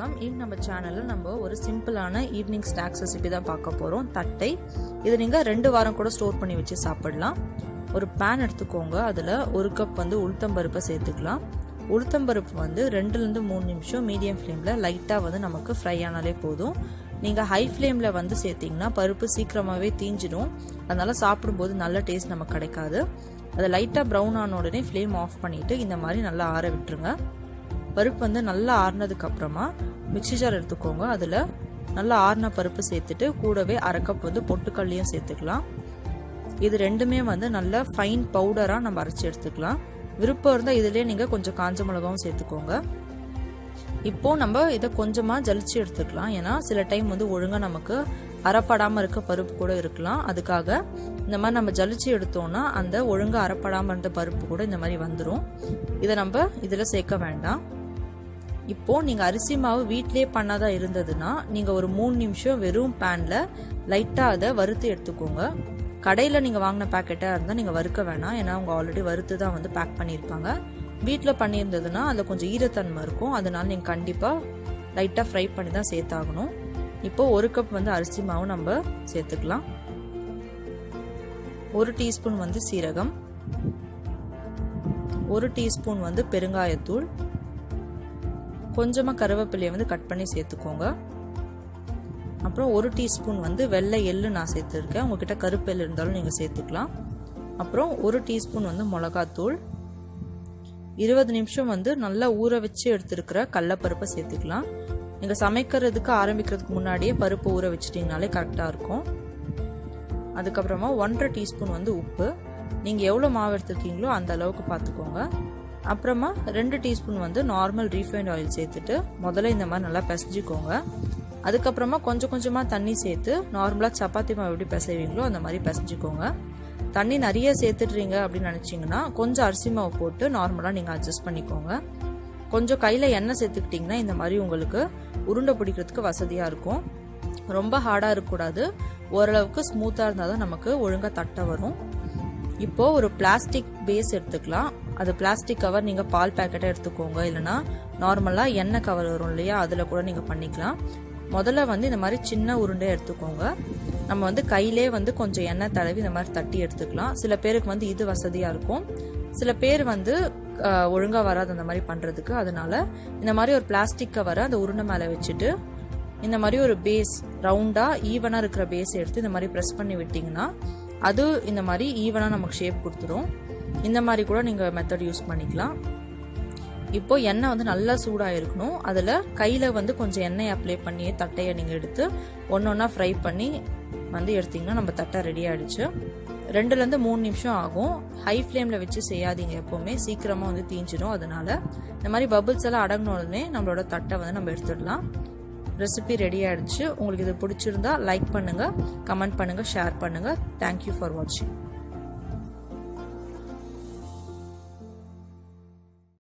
வணக்கம். இன்னைக்கு நம்ம சேனல்ல நம்ம ஒரு சிம்பிளான ஈவினிங் ஸ்நாக்ஸ் ரெசிபி தான் பார்க்க போறோம். தட்டை. இது நீங்க 2 வாரம் கூட ஸ்டோர் பண்ணி வச்சு சாப்பிடலாம். ஒரு பேன் எடுத்துக்கோங்க. அதுல 1 கப் உளுத்தம்பருப்பை சேர்த்துக்கலாம். உளுத்தம்பருப்பு 2 ல இருந்து 3 நிமிஷம் மீடியம் ஃப்ளேம்ல லைட்டா நமக்கு ஃப்ரை ஆனாலே போதும். நீங்க ஹை ஃப்ளேம்ல சேர்த்தீங்கன்னா பருப்பு சீக்கிரமாவே தீஞ்சிடும். அதனால சாப்பிடும்போது நல்ல டேஸ்ட் நமக்கு கிடைக்காது. அதை லைட்டா ப்ரௌன் ஆன உடனே ஃப்ளேம் ஆஃப் பண்ணிட்டு இந்த மாதிரி நல்லா ஆற விட்டுருங்க. பருப்பு நல்லா ஆறுனதுக்கு அப்புறமா மிக்ஸி ஜார் எடுத்துக்கோங்க. அதுல நல்லா ஆறுன பருப்பு சேர்த்துட்டு கூடவே 1/2 கப் பொட்டுக்கல்லையும் சேர்த்துக்கலாம். இது ரெண்டுமே நல்லா ஃபைன் பவுடரா நம்ம அரைச்சி எடுத்துக்கலாம். விருப்பம் இருந்தா இதுலயே நீங்க கொஞ்சம் காஞ்ச மிளகாவும் சேர்த்துக்கோங்க. இப்போ நம்ம இதை கொஞ்சமா ஜலிச்சு எடுத்துக்கலாம். ஏன்னா சில டைம் ஒழுங்கா நமக்கு அரைப்படாம இருக்க பருப்பு கூட இருக்கலாம். அதுக்காக இந்த மாதிரி நம்ம ஜலிச்சு எடுத்தோம்னா அந்த ஒழுங்கா அரைப்படாம இருந்த பருப்பு கூட இந்த மாதிரி வந்துடும். இதை நம்ம இதுல சேர்க்க வேண்டாம். இப்போ நீங்க அரிசி மாவு வீட்லயே பண்ணாதா இருந்ததுன்னா நீங்க ஒரு 3 நிமிஷம் வெறும் பேன்ல லைட்டா அதை வறுத்து எடுத்துக்கோங்க. கடையில நீங்க வாங்கின பேக்கெட்டா இருந்தா நீங்க வறுக்க வேணாம். ஏன்னா அவங்க ஆல்ரெடி வறுத்து தான் பேக் பண்ணியிருப்பாங்க. வீட்டுல பண்ணியிருந்ததுன்னா அதுல கொஞ்சம் ஈரத்தன்மை இருக்கும். அதனால நீங்க கண்டிப்பா லைட்டா ஃப்ரை பண்ணி தான் சேர்த்தாகணும். இப்போ 1 கப் அரிசி மாவு நம்ம சேர்த்துக்கலாம். 1 டீஸ்பூன் சீரகம், 1 டீஸ்பூன் பெருங்காயத்தூள், கொஞ்சமா கருவேப்பிலையை கட் பண்ணி சேர்த்துக்கோங்க. அப்புறம் 1 டீஸ்பூன் வெள்ளை எள்ளு நான் சேர்த்துருக்கேன். உங்ககிட்ட கருப்பு எள்ளு இருந்தாலும் நீங்க சேர்த்துக்கலாம். அப்புறம் 1 டீஸ்பூன் மிளகாத்தூள், 20 நிமிஷம் நல்லா ஊற வச்சு எடுத்துருக்கிற கடலைப்பருப்பை சேர்த்துக்கலாம். நீங்க சமைக்கிறதுக்கு ஆரம்பிக்கிறதுக்கு முன்னாடியே பருப்பு ஊற வச்சிட்டீங்கனாலே கரெக்டா இருக்கும். அதுக்கப்புறமா 1/2 டீஸ்பூன் உப்பு. நீங்க எவ்வளவு மாவு எடுத்துருக்கீங்களோ அந்த அளவுக்கு பார்த்துக்கோங்க. அப்புறமா 2 டீஸ்பூன் நார்மல் ரீஃபைண்ட் ஆயில் சேர்த்துட்டு முதல்ல இந்த மாதிரி நல்லா பிசைஞ்சுக்கோங்க. அதுக்கப்புறமா கொஞ்சம் கொஞ்சமா தண்ணி சேர்த்து நார்மலா சப்பாத்தி மாவு எப்படி பிசைவீங்களோ அந்த மாதிரி பிசைஞ்சுக்கோங்க. தண்ணி நிறைய சேர்த்துடுறீங்க அப்படின்னு நினைச்சீங்கன்னா கொஞ்சம் அரிசி மாவு போட்டு நார்மலா நீங்க அட்ஜஸ்ட் பண்ணிக்கோங்க. கொஞ்சம் கையில எண்ணெய் சேர்த்துக்கிட்டீங்கன்னா இந்த மாதிரி உங்களுக்கு உருண்டை பிடிக்கிறதுக்கு வசதியா இருக்கும். ரொம்ப ஹார்டா இருக்கக்கூடாது. ஓரளவுக்கு ஸ்மூத்தா இருந்தாதான் நமக்கு ஒழுங்கா தட்டை வரும். இப்போ ஒரு பிளாஸ்டிக் பேஸ் எடுத்துக்கலாம். அது பிளாஸ்டிக் கவர் நீங்க பால் பேக்கெட்டா எடுத்துக்கோங்க. இல்லைன்னா நார்மலா எண்ணெய் கவர் வரும் இல்லையா, அதுல கூட நீங்க பண்ணிக்கலாம். முதல்ல இந்த மாதிரி சின்ன உருண்டை எடுத்துக்கோங்க. நம்ம கையிலே கொஞ்சம் எண்ணெய் தடவி இந்த மாதிரி தட்டி எடுத்துக்கலாம். சில பேருக்கு இது வசதியா இருக்கும். சில பேர் ஒழுங்கா வராது அந்த மாதிரி பண்றதுக்கு. அதனால இந்த மாதிரி ஒரு பிளாஸ்டிக் கவரை அந்த உருண்டை மேல வச்சுட்டு இந்த மாதிரி ஒரு பேஸ் ரவுண்டா ஈவனா இருக்கிற பேஸ் எடுத்து இந்த மாதிரி பிரஸ் பண்ணி விட்டீங்கன்னா அது இந்த மாதிரி ஈவனா நமக்கு ஷேப் கொடுத்துரும். இந்த மாதிரி கூட நீங்க மெத்தட் யூஸ் பண்ணிக்கலாம். இப்போ எண்ணெய் நல்லா சூடாயிருக்கணும். அதுல கையில கொஞ்சம் எண்ணெய் அப்ளை பண்ணி தட்டையை நீங்க எடுத்து ஒன்னொன்னா ஃப்ரை பண்ணி எடுத்தீங்கன்னா நம்ம தட்டை ரெடி ஆயிடுச்சு. 2 ல இருந்து 3 நிமிஷம் ஆகும். ஹை ஃப்ளேம்ல வச்சு செய்யாதீங்க. எப்பவுமே சீக்கிரமா தீஞ்சிடும். அதனால இந்த மாதிரி பபிள்ஸ் எல்லாம் அடங்கின உடனே நம்மளோட தட்டை நம்ம எடுத்துடலாம். ரெசிபி ரெடி ஆயிடுச்சு. உங்களுக்கு இது பிடிச்சிருந்தா லைக் பண்ணுங்க, கமெண்ட் பண்ணுங்க, ஷேர் பண்ணுங்க. தேங்க்யூ ஃபார் வாட்சிங்.